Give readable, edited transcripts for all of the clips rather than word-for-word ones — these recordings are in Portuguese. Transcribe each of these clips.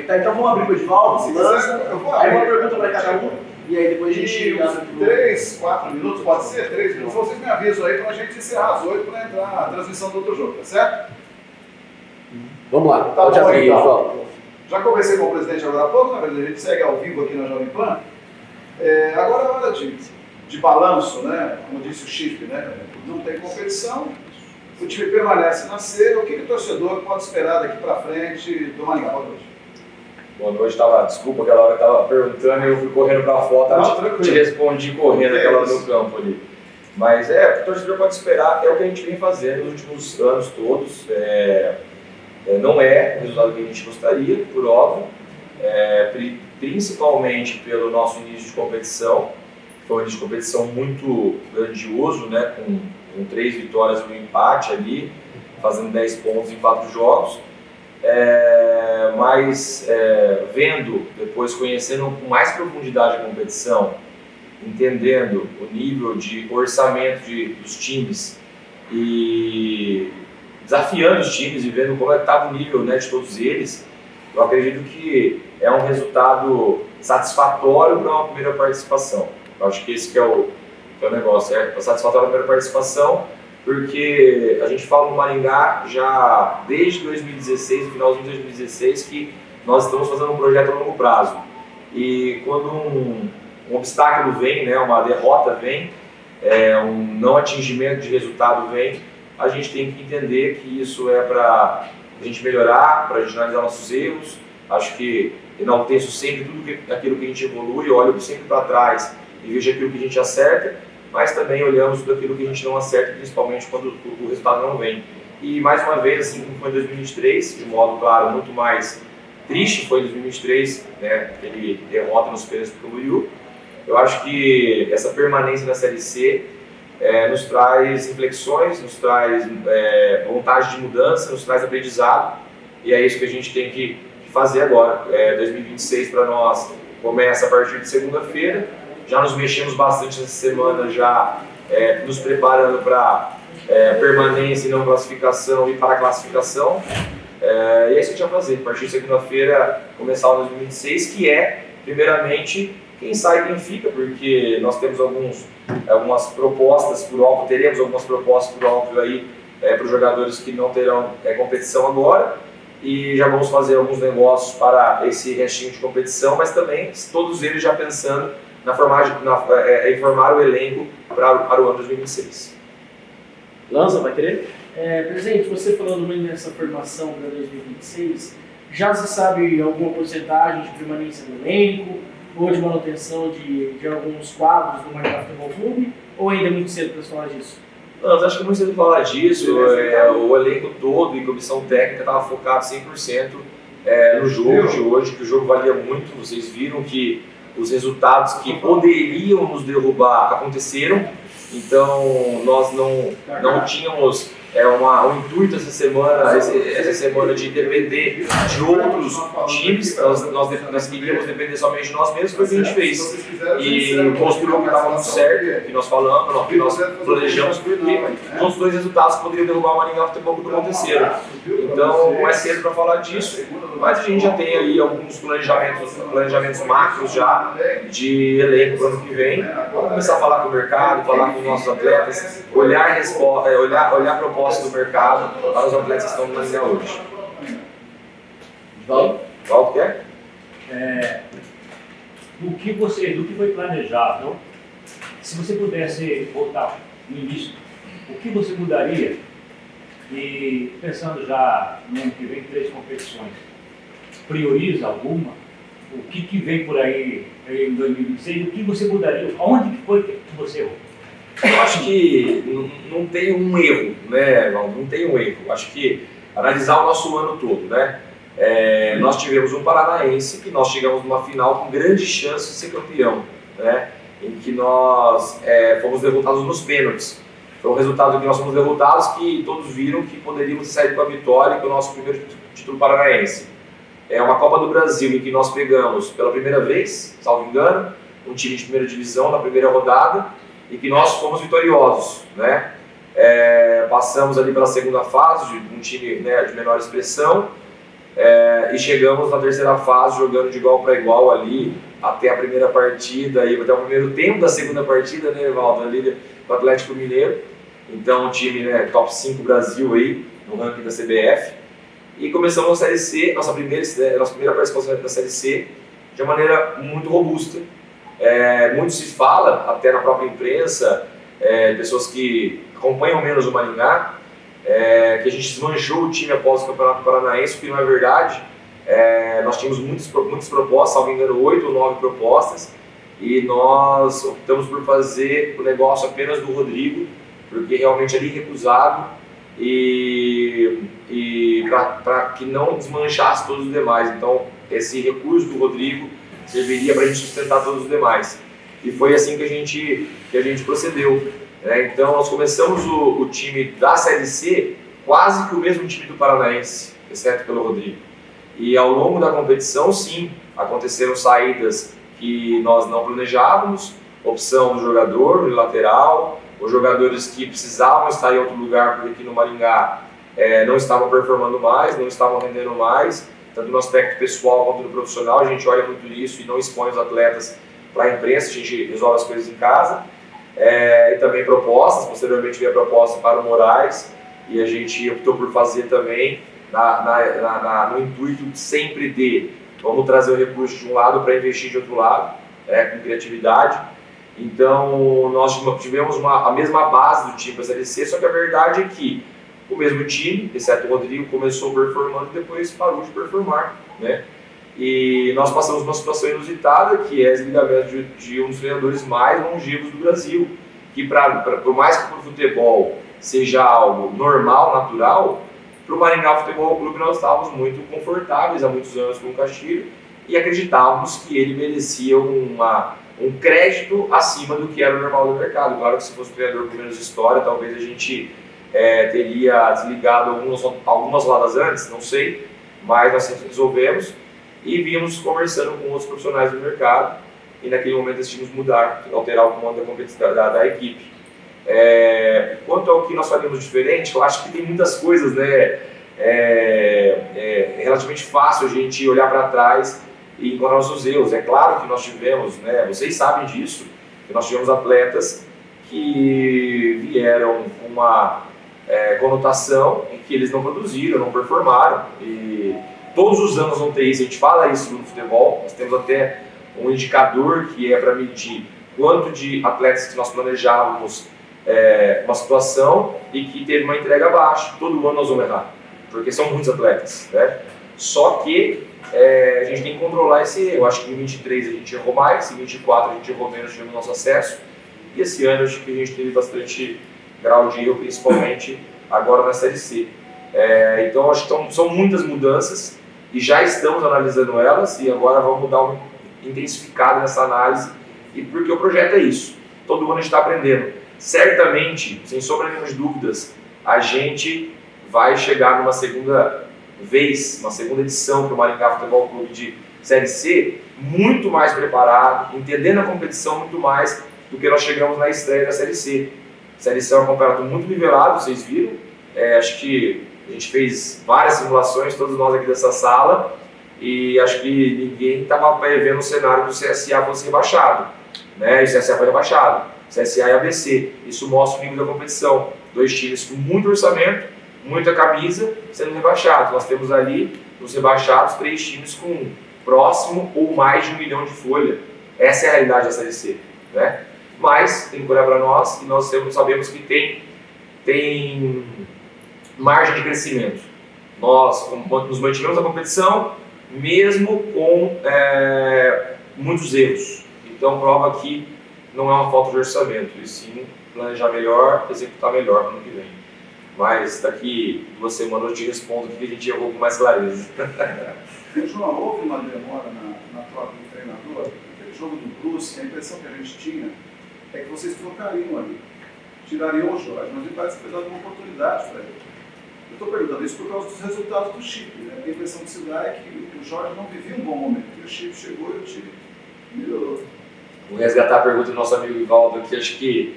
Tá, então vamos abrir com o Edvaldo, Lança. Aí uma pergunta para cada um, e aí depois a gente... 3, 4 minutos, pode ser? 3 minutos. Vocês me avisam aí para a gente encerrar às 8 para entrar a transmissão do outro jogo, tá certo? Vamos lá, Tá pode bom, abrir, então. João. Já conversei com o presidente agora há pouco, na verdade a gente segue ao vivo aqui na Jovem Pan. Agora é hora de balanço, né? Como disse o Chifre, né? Não tem competição, o time permanece na C. O que o torcedor pode esperar daqui para frente do Maringá? Boa noite. Boa noite, desculpa, aquela hora eu estava perguntando e eu fui correndo para a foto, te respondi correndo aquela no campo ali. Mas o que o torcedor pode esperar é o que a gente vem fazendo nos últimos anos todos. Não é o resultado que a gente gostaria, por óbvio, principalmente pelo nosso início de competição. Foi um início de competição muito grandioso, né, com 3 vitórias e um empate ali, fazendo 10 pontos em 4 jogos. Mas vendo, depois conhecendo com mais profundidade a competição, entendendo o nível de orçamento dos times e desafiando os times e vendo como estava o nível, né, de todos eles, eu acredito que é um resultado satisfatório para uma primeira participação. Eu acho que esse que é o negócio, satisfatório para a primeira participação, porque a gente fala no Maringá já desde 2016, no finalzinho de 2016, que nós estamos fazendo um projeto a longo prazo. E quando um obstáculo vem, né, uma derrota vem, um não atingimento de resultado vem, a gente tem que entender que isso é para a gente melhorar, para a gente analisar nossos erros. Acho que enalteço sempre tudo aquilo que a gente evolui, olho sempre para trás e vejo aquilo que a gente acerta, mas também olhamos tudo aquilo que a gente não acerta, principalmente quando o resultado não vem. E mais uma vez, assim como foi em 2023, de modo claro, muito mais triste foi em 2023, né, aquele derrota nos pênaltis para o Camboriú. Eu acho que essa permanência na Série C nos traz reflexões, nos traz vontade de mudança, nos traz aprendizado, e é isso que a gente tem que fazer agora. 2026 para nós começa a partir de segunda-feira, já nos mexemos bastante essa semana, já nos preparando para permanência e não classificação e para a classificação, e é isso que a gente vai fazer, a partir de segunda-feira começar o 2026, que primeiramente, quem sai quem fica, porque nós temos algumas propostas por óbvio, teremos algumas propostas por óbvio aí para os jogadores que não terão competição agora, e já vamos fazer alguns negócios para esse restinho de competição, mas também todos eles já pensando em formar o elenco para o ano 2026. Lança, vai querer? Presidente, você falando muito nessa formação para 2026, já se sabe alguma porcentagem de permanência do elenco ou de manutenção de alguns quadros do Maringá Futebol Clube, ou ainda é muito cedo para falar disso? Não, acho que é muito cedo falar disso. O elenco todo e comissão técnica estava focado 100% no jogo de hoje, que o jogo valia muito. Vocês viram que os resultados que poderiam nos derrubar aconteceram, então nós não tínhamos um intuito essa semana de depender de outros times. Nós queríamos depender somente de nós mesmos, foi o que a gente fez. E mostrou que estava muito certo, que nós falamos, que nós planejamos, porque os outros 2 resultados que poderiam derrubar o Maringá Futebol Clube aconteceram. Então não é cedo para falar disso, mas a gente já tem aí alguns planejamentos macros já de elenco para o ano que vem. Vamos começar a falar com o mercado, falar com os nossos atletas, olhar a proposta do mercado para os atletas que estão no Maringá hoje. Valdo quer? Do que foi planejado, não? Se você pudesse voltar no início, o que você mudaria? E pensando já no ano que vem, 3 competições, prioriza alguma? O que vem por aí em 2026? O que você mudaria? Onde que foi que você errou? Eu acho que não tem um erro, né, Valdo? Não tem um erro. Eu acho que analisar o nosso ano todo, né? Nós tivemos um Paranaense que nós chegamos numa final com grande chance de ser campeão, né? Em que nós fomos derrotados nos pênaltis. Foi um resultado que nós fomos derrotados que todos viram que poderíamos sair com a vitória e com o nosso primeiro título paranaense. É uma Copa do Brasil em que nós pegamos pela primeira vez, salvo engano, um time de primeira divisão na primeira rodada e que nós fomos vitoriosos, né? Passamos ali pela segunda fase de um time, né, de menor expressão. E chegamos na terceira fase jogando de igual para igual ali, até a primeira partida, e até o primeiro tempo da segunda partida, né, Evaldo, ali do Atlético Mineiro. Então, um time, né, top 5 Brasil aí, no ranking da CBF. E começamos a Série C, nossa primeira participação da Série C, de uma maneira muito robusta. Muito se fala, até na própria imprensa, pessoas que acompanham menos o Maringá, que a gente desmanchou o time após o Campeonato Paranaense, o que não é verdade. Nós tínhamos muitas propostas, salvo engano, 8 ou 9 propostas, e nós optamos por fazer o negócio apenas do Rodrigo, porque realmente ali recusado, e para que não desmanchasse todos os demais. Então, esse recurso do Rodrigo serviria para a gente sustentar todos os demais. E foi assim que a gente procedeu. Então, nós começamos o time da Série C quase que o mesmo time do Paranaense, exceto pelo Rodrigo. E ao longo da competição, sim, aconteceram saídas que nós não planejávamos, opção do jogador, do lateral, os jogadores que precisavam estar em outro lugar, porque aqui no Maringá não estavam performando mais, não estavam rendendo mais, tanto no aspecto pessoal quanto no profissional. A gente olha muito isso e não expõe os atletas para a imprensa, a gente resolve as coisas em casa. E também propostas, posteriormente veio a proposta para o Moraes, e a gente optou por fazer também no intuito sempre de vamos trazer o recurso de um lado para investir de outro lado, com criatividade. Então nós tivemos a mesma base do time para a Série C, só que a verdade é que o mesmo time, exceto o Rodrigo, começou performando e depois parou de performar, né? E nós passamos uma situação inusitada, que é o desligamento de um dos treinadores mais longevos do Brasil, que por mais que para o futebol seja algo normal, natural, para o Maringá Futebol Clube nós estávamos muito confortáveis há muitos anos com o Castilho e acreditávamos que ele merecia um crédito acima do que era o normal do mercado. Claro que se fosse um treinador com menos história, talvez a gente teria desligado algumas rodadas antes, não sei, mas nós resolvemos e vimos conversando com outros profissionais do mercado e naquele momento decidimos mudar, alterar o comando da equipe. Quanto ao que nós faríamos diferente, eu acho que tem muitas coisas, né? É relativamente fácil a gente olhar para trás e encontrar nossos erros. É claro que nós tivemos, né? Vocês sabem disso, que nós tivemos atletas que vieram com uma conotação em que eles não produziram, não performaram. E todos os anos vão ter isso, a gente fala isso no futebol, nós temos até um indicador que é para medir quanto de atletas que nós planejávamos uma situação e que teve uma entrega baixa. Todo ano nós vamos errar, porque são muitos atletas, né? Só que a gente tem que controlar esse erro. Eu acho que em 23 a gente errou mais, em 24 a gente errou menos, tivemos nosso acesso, e esse ano eu acho que a gente teve bastante grau de erro, principalmente agora na Série C. Então acho que são muitas mudanças e já estamos analisando elas e agora vamos dar uma intensificada nessa análise, e porque o projeto é isso, todo ano a gente está aprendendo. Certamente, sem sombra nenhuma de dúvidas, a gente vai chegar numa segunda vez, uma segunda edição para o Maringá Futebol Clube de Série C, muito mais preparado, entendendo a competição muito mais do que nós chegamos na estreia da Série C. A Série C é um campeonato muito nivelado, vocês viram, acho que a gente fez várias simulações, todos nós aqui dessa sala, e acho que ninguém estava prevendo o cenário que o CSA fosse rebaixado, né? E o CSA foi rebaixado, CSA e ABC. Isso mostra o nível da competição. Dois times com muito orçamento, muita camisa, sendo rebaixados. Nós temos ali, nos rebaixados, 3 times com próximo ou mais de 1 milhão de folha. Essa é a realidade da Série C, né? Mas tem que olhar para nós, e nós sabemos que tem margem de crescimento. Nós nos mantivemos na competição, mesmo com muitos erros. Então prova que não é uma falta de orçamento, e sim planejar melhor, executar melhor no ano que vem. Mas daqui 2 semanas eu te respondo que a gente errou com mais clareza. João, houve uma demora na troca do treinador? Aquele jogo do Brusque, a impressão que a gente tinha é que vocês trocariam ali, tirariam o Jorge, mas ele parece que foi dado uma oportunidade para ele. Eu estou perguntando isso por causa dos resultados do Chip, né? A impressão que se dá é que o Jorge não vivia um bom momento, e o Chip chegou e o time melhorou. Vou resgatar a pergunta do nosso amigo Ivaldo, que acho que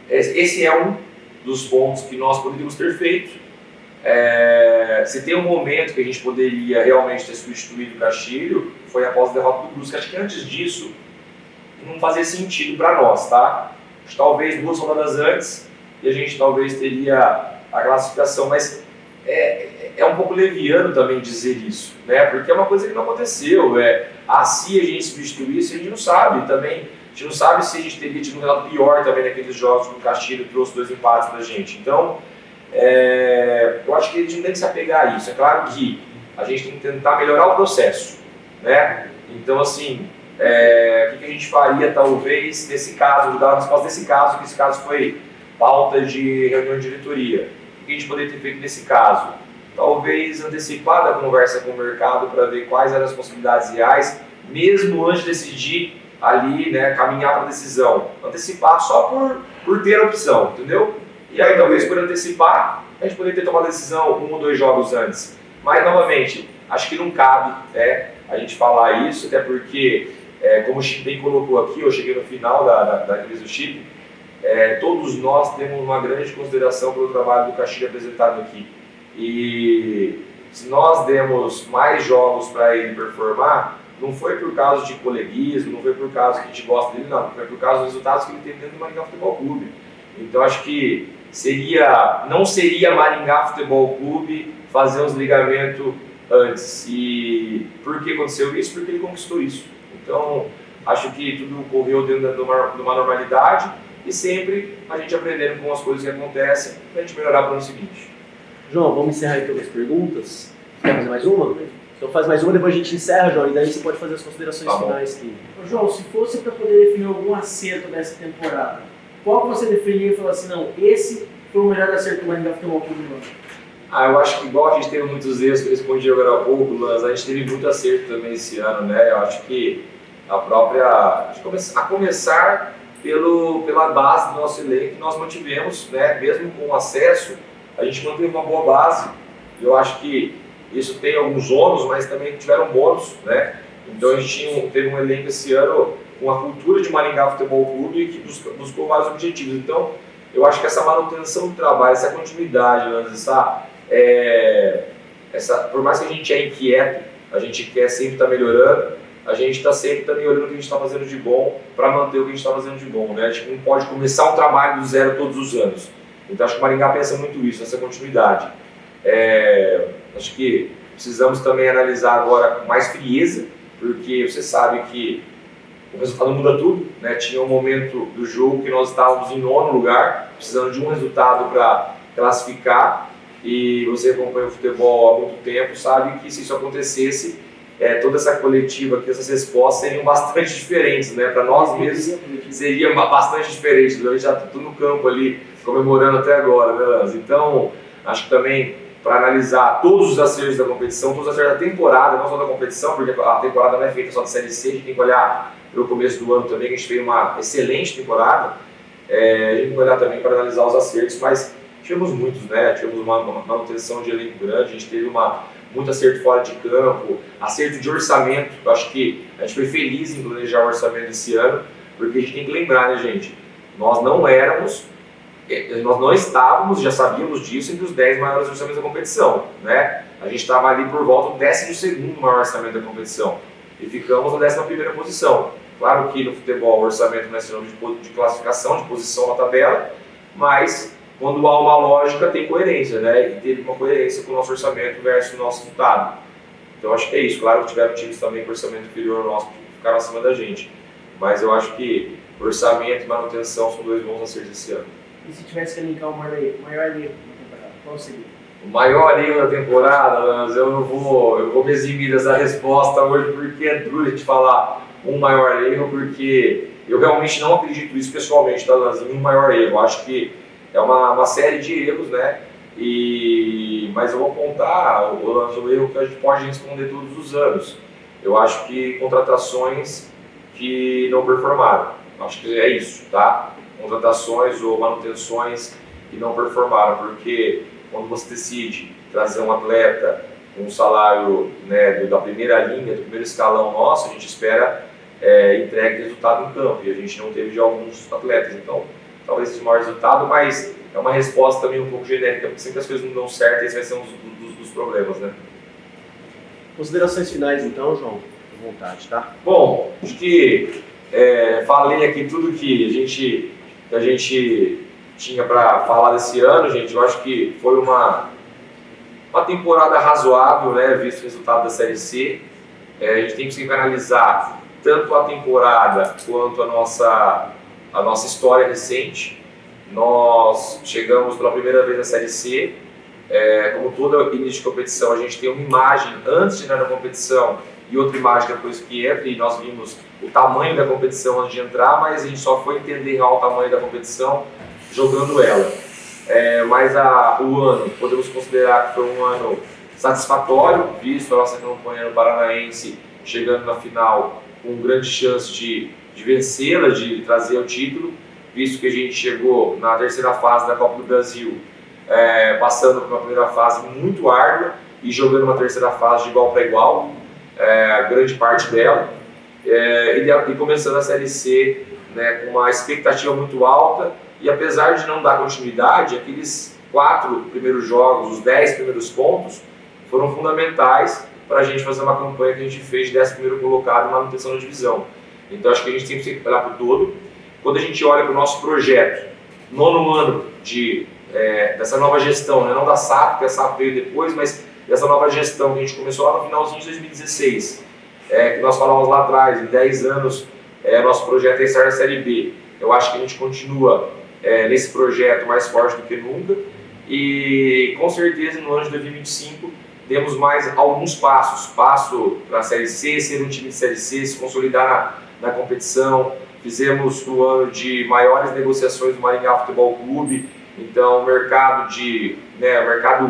esse é um dos pontos que nós poderíamos ter feito, se tem um momento que a gente poderia realmente ter substituído o Castilho, foi após a derrota do Brusque. Acho que antes disso não fazia sentido para nós, tá? Acho que talvez 2 rodadas antes e a gente talvez teria a classificação, mas é um pouco leviano também dizer isso, né? Porque é uma coisa que não aconteceu. Se a gente substituísse, a gente não sabe também. A gente não sabe se a gente teria tido um resultado pior também naqueles jogos que o Castilho trouxe 2 empates pra gente. Então, eu acho que a gente não tem que se apegar a isso. É claro que a gente tem que tentar melhorar o processo, né? Então, assim, o que a gente faria talvez nesse caso, dar a resposta desse caso, que esse caso foi pauta de reunião de diretoria. O que a gente poderia ter feito nesse caso? Talvez antecipar a conversa com o mercado para ver quais eram as possibilidades reais, mesmo antes de decidir ali, né, caminhar para a decisão. Antecipar só por ter a opção, entendeu? E aí talvez por antecipar, a gente poderia ter tomado a decisão 1 ou 2 jogos antes. Mas, novamente, acho que não cabe a gente falar isso, até porque, como o Chip bem colocou aqui, eu cheguei no final da entrevista do Chip, todos nós temos uma grande consideração pelo trabalho do Castilho apresentado aqui. E se nós demos mais jogos para ele performar, não foi por causa de coleguismo, não foi por causa que a gente gosta dele, não. Foi por causa dos resultados que ele teve dentro do Maringá Futebol Clube. Então acho que não seria Maringá Futebol Clube fazer uns ligamentos antes. E por que aconteceu isso? Porque ele conquistou isso. Então acho que tudo correu dentro de uma normalidade e sempre a gente aprendendo com as coisas que acontecem para a gente melhorar para o ano seguinte. João, vamos encerrar então as perguntas. Quer fazer mais uma? Então faz mais uma, depois a gente encerra, João, e daí você pode fazer as considerações finais aqui. João, se fosse para poder definir algum acerto dessa temporada, qual que você definiria e falou assim, não, esse foi o melhor acerto do Maringá Futebol Clube do ano? Eu acho que igual a gente teve muitos erros que eu respondi agora há pouco, mas a gente teve muito acerto também esse ano, né? Eu acho que a começar pela base do nosso elenco que nós mantivemos, né? Mesmo com o acesso, a gente manteve uma boa base. Eu acho que isso tem alguns ônus, mas também tiveram bônus, né? Então a gente teve um elenco esse ano com a cultura de Maringá Futebol Clube que buscou vários objetivos. Então eu acho que essa manutenção do trabalho, essa continuidade, por mais que a gente é inquieto, a gente quer sempre estar melhorando, a gente está sempre também olhando o que a gente está fazendo de bom para manter o que a gente está fazendo de bom, né? A gente não pode começar um trabalho do zero todos os anos. Então acho que o Maringá pensa muito isso, essa continuidade. Acho que precisamos também analisar agora com mais frieza, porque você sabe que o resultado muda tudo, né? Tinha um momento do jogo que nós estávamos em 9º lugar, precisando de um resultado para classificar, e você acompanha o futebol há muito tempo, sabe que se isso acontecesse, toda essa coletiva aqui, essas respostas seriam bastante diferentes, né? Para nós mesmos seria bastante diferente, a gente já está tudo no campo ali, comemorando até agora, né, Lanz? Então, acho que também para analisar todos os acertos da competição, todos os acertos da temporada, não só da competição, porque a temporada não é feita só de Série C, a gente tem que olhar pelo começo do ano também, que a gente fez uma excelente temporada, a gente tem que olhar também para analisar os acertos, mas tivemos muitos, né? Tivemos uma manutenção de elenco grande, a gente teve muito acerto fora de campo, acerto de orçamento. Eu acho que a gente foi feliz em planejar o orçamento esse ano, porque a gente tem que lembrar, né, gente? Nós não estávamos, já sabíamos disso, entre os 10 maiores orçamentos da competição, né? A gente estava ali por volta do 12º maior orçamento da competição e ficamos na 11ª posição. Claro que no futebol o orçamento não é sinônimo de classificação, de posição na tabela, mas quando há uma lógica tem coerência, né? E teve uma coerência com o nosso orçamento versus o nosso resultado. Então acho que é isso. Claro que tiveram times também com orçamento inferior ao nosso que ficaram acima da gente, mas eu acho que orçamento e manutenção são 2 bons acertos esse ano. E se tivesse que elencar o maior erro da temporada, qual seria? O maior erro da temporada, eu vou me eximir dessa resposta hoje, porque é duro a gente falar um maior erro, porque eu realmente não acredito isso pessoalmente, tá, Lanzinho, um maior erro. Eu acho que é uma série de erros, né? Mas eu vou apontar o erro que a gente pode responder todos os anos. Eu acho que contratações que não performaram. Acho que é isso, tá? Contratações ou manutenções que não performaram, porque quando você decide trazer um atleta com um salário, né, da primeira linha, do primeiro escalão nosso, a gente espera entregue resultado em campo, e a gente não teve de alguns atletas. Então, talvez seja o maior resultado, mas é uma resposta também um pouco genérica, porque sempre as coisas não dão certo, esse vai ser um dos problemas, né? Considerações finais então, João? À vontade, tá? Bom, acho que falei aqui tudo que a gente tinha para falar desse ano, gente. Eu acho que foi uma temporada razoável, né, visto o resultado da Série C. A gente tem que sempre analisar tanto a temporada quanto a nossa história recente. Nós chegamos pela primeira vez na Série C. Como todo início de competição, a gente tem uma imagem antes de entrar na competição e outra imagem depois que entra, e nós vimos o tamanho da competição antes de entrar, mas a gente só foi entender real o tamanho da competição jogando ela. Mas o ano, podemos considerar que foi um ano satisfatório, visto a nossa campanha no Paranaense, chegando na final com grande chance de vencê-la, de trazer o título, visto que a gente chegou na terceira fase da Copa do Brasil, passando por uma primeira fase muito árdua e jogando uma terceira fase de igual para igual, grande parte dela, e começando a Série C, né, com uma expectativa muito alta, e apesar de não dar continuidade, aqueles 4 primeiros jogos, os 10 primeiros pontos, foram fundamentais para a gente fazer uma campanha que a gente fez de 11º colocado e manutenção da divisão. Então acho que a gente tem que olhar para o todo. Quando a gente olha para o nosso projeto, 9º ano dessa nova gestão, né, não da SAF, porque a SAF veio depois, mas dessa nova gestão que a gente começou lá no finalzinho de 2016, que nós falávamos lá atrás, em 10 anos, nosso projeto é estar na Série B. Eu acho que a gente continua nesse projeto mais forte do que nunca, e com certeza no ano de 2025 temos mais alguns passos. Passo para a Série C, ser um time de Série C, se consolidar na competição. Fizemos no ano de maiores negociações do Maringá Futebol Clube, então o mercado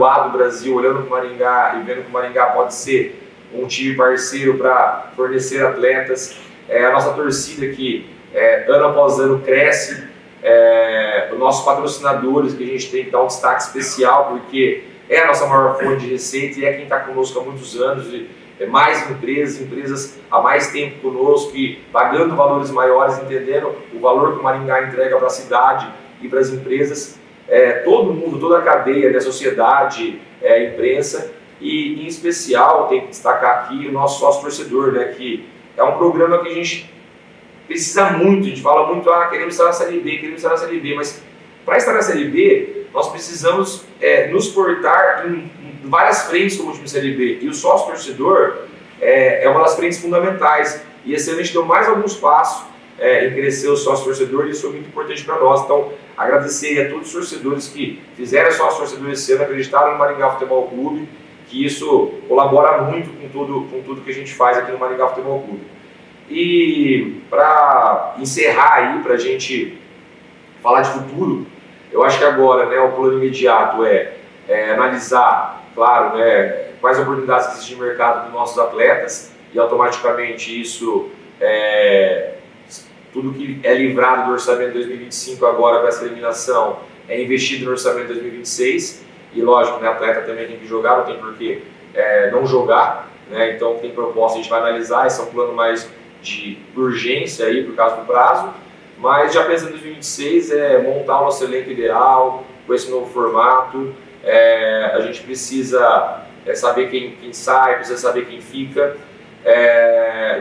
A do Brasil, olhando para o Maringá e vendo que o Maringá pode ser um time parceiro para fornecer atletas. A nossa torcida que ano após ano cresce, os nossos patrocinadores, que a gente tem que dar um destaque especial, porque é a nossa maior fonte de receita e é quem está conosco há muitos anos, mais empresas há mais tempo conosco e pagando valores maiores, entendendo o valor que o Maringá entrega para a cidade e para as empresas. Todo mundo, toda a cadeia, né, sociedade, imprensa, e em especial tem que destacar aqui o nosso sócio torcedor, né, que é um programa que a gente precisa muito. A gente fala muito, queremos estar na Série B, mas para estar na Série B, nós precisamos nos portar em várias frentes como time Série B, e o sócio torcedor é uma das frentes fundamentais, e esse ano a gente deu mais alguns passos em crescer o sócio torcedor, e isso foi muito importante para nós. Então, agradecer a todos os torcedores que fizeram sócio torcedor esse ano, acreditaram no Maringá Futebol Clube, que isso colabora muito com tudo que a gente faz aqui no Maringá Futebol Clube. E para encerrar aí, para a gente falar de futuro, eu acho que agora, né, o plano imediato é analisar, claro, né, quais oportunidades que existem de mercado dos nossos atletas, e automaticamente isso, tudo que é livrado do orçamento de 2025 agora com essa eliminação é investido no orçamento de 2026, e lógico, né, atleta também tem que jogar, não tem por que não jogar, né, então tem proposta, a gente vai analisar, esse é um plano mais de urgência aí por causa do prazo, mas já pensando em 2026 montar o nosso elenco ideal com esse novo formato. A gente precisa saber quem sai, precisa saber quem fica.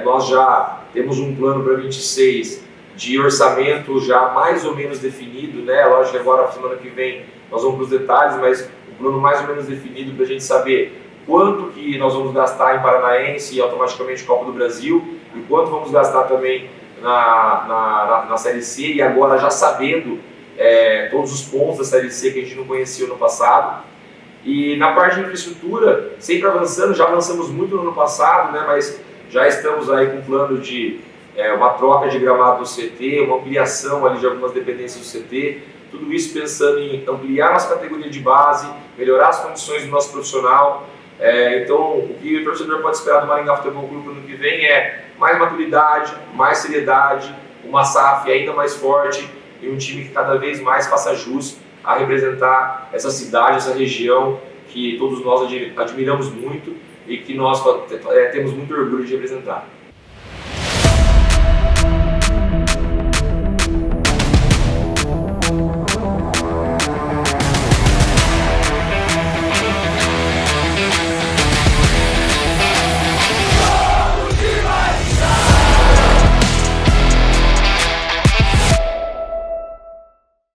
Nós já temos um plano para 26 de orçamento já mais ou menos definido, né? Lógico que agora, semana que vem, nós vamos para os detalhes, mas um plano mais ou menos definido para a gente saber quanto que nós vamos gastar em Paranaense e automaticamente Copa do Brasil, e quanto vamos gastar também na Série C, e agora já sabendo todos os pontos da Série C que a gente não conhecia no passado. E na parte de infraestrutura, sempre avançando, já avançamos muito no ano passado, né, mas já estamos aí com um plano de uma troca de gramado do CT, uma ampliação ali de algumas dependências do CT, tudo isso pensando em ampliar nossa categoria de base, melhorar as condições do nosso profissional. Então, o que o torcedor pode esperar do Maringá Futebol Clube no ano que vem é mais maturidade, mais seriedade, uma SAF ainda mais forte e um time que cada vez mais faça jus a representar essa cidade, essa região que todos nós admiramos muito e que nós temos muito orgulho de representar.